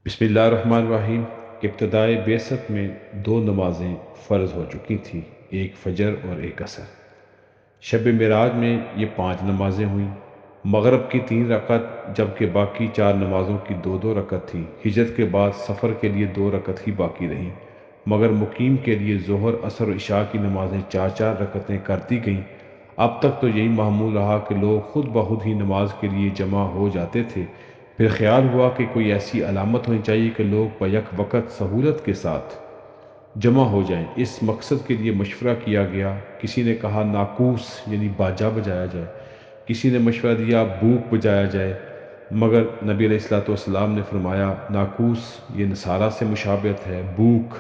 بسم اللہ الرحمن الرحیم۔ ابتدائے بعثت میں دو نمازیں فرض ہو چکی تھیں، ایک فجر اور ایک عصر۔ شب معراج میں یہ 5 نمازیں ہوئیں۔ مغرب کی 3 رکعت جبکہ باقی 4 نمازوں کی 2 رکعت تھی۔ ہجرت کے بعد سفر کے لیے 2 رکعت ہی باقی رہیں، مگر مقیم کے لیے ظہر، عصر اور عشاء کی نمازیں 4 رکعتیں کر دی گئیں۔ اب تک تو یہی معمول رہا کہ لوگ خود بخود ہی نماز کے لیے جمع ہو جاتے تھے۔ پھر خیال ہوا کہ کوئی ایسی علامت ہونی چاہیے کہ لوگ بیک وقت سہولت کے ساتھ جمع ہو جائیں۔ اس مقصد کے لیے مشورہ کیا گیا۔ کسی نے کہا ناقوس یعنی باجا بجایا جائے، کسی نے مشورہ دیا بوق بجایا جائے، مگر نبی علیہ الصلوۃ والسلام نے فرمایا ناقوس یہ نصارہ سے مشابہت ہے، بوق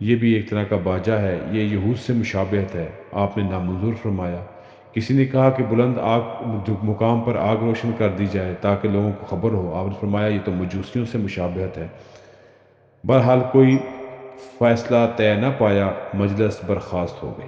یہ بھی ایک طرح کا باجا ہے، یہ یہود سے مشابہت ہے، آپ نے نامنظور فرمایا۔ کسی نے کہا کہ بلند آگ مقام پر آگ روشن کر دی جائے تاکہ لوگوں کو خبر ہو، آپ نے فرمایا یہ تو مجوسیوں سے مشابہت ہے۔ بہرحال کوئی فیصلہ طے نہ پایا، مجلس برخاست ہو گئی۔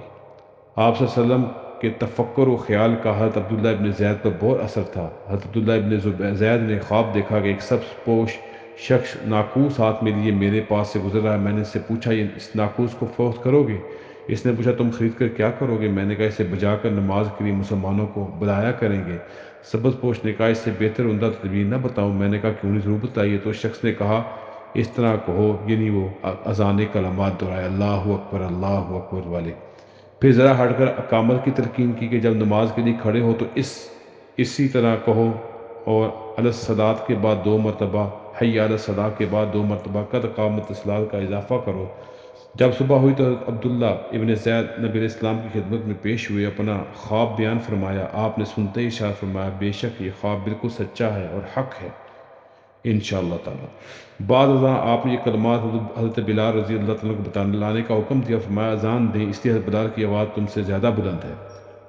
آپ صلی اللہ علیہ وسلم کے تفکر و خیال کا حضرت عبداللہ ابن زید پر بہت اثر تھا۔ حضرت عبداللہ ابن زید نے خواب دیکھا کہ ایک سبز پوش شخص ناقوس ہاتھ میں لیے میرے پاس سے گزر رہا ہے۔ میں نے اس سے پوچھا یہ اس ناقوس کو فروخت کرو گے؟ اس نے پوچھا تم خرید کر کیا کرو گے؟ میں نے کہا اسے بجا کر نماز کے لیے مسلمانوں کو بلایا کریں گے۔ سبز پوش نے کہا اس سے بہتر عمدہ تدبیر نہ بتاؤں؟ میں نے کہا کیوں نہیں، ضرور بتائیے۔ تو شخص نے کہا اس طرح کہو، یعنی وہ اذان کلمات دہرائے، اللہ اکبر اللہ اکبر والے۔ پھر ذرا ہٹ کر اقامت کی تلقین کی کہ جب نماز کے لیے کھڑے ہو تو اسی طرح کہو، اور علی الصلاۃ کے بعد 2 مرتبہ، حی علی الصلاۃ کے بعد 2 مرتبہ قد قامت الصلاۃ کا اضافہ کرو۔ جب صبح ہوئی تو حضرت عبداللہ ابن زید نبی علیہ السلام کی خدمت میں پیش ہوئے، اپنا خواب بیان فرمایا۔ آپ نے سنتے ہی ارشاد فرمایا بے شک یہ خواب بالکل سچا ہے اور حق ہے انشاءاللہ تعالی۔ بعد ازاں آپ نے یہ کلمات حضرت بلال رضی اللہ تعالیٰ کو بتانے کا حکم دیا، فرمایا اذان دیں، اس لیے حضرت بلال کی آواز تم سے زیادہ بلند ہے۔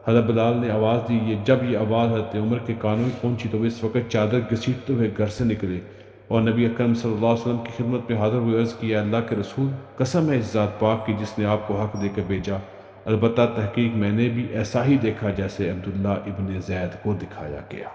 حضرت بلال نے آواز دی۔ جب یہ آواز حضرت عمر کے کانوں میں پہنچی تو وہ اس وقت چادر گھسیٹتے ہوئے گھر سے نکلے اور نبی اکرم صلی اللہ علیہ وسلم کی خدمت میں حاضر ہوئے، عرض کیا اللہ کے رسول، قسم ہے اس ذات پاک کی جس نے آپ کو حق دے کر بھیجا، البتہ تحقیق میں نے بھی ایسا ہی دیکھا جیسے عبداللہ ابن زید کو دکھایا گیا۔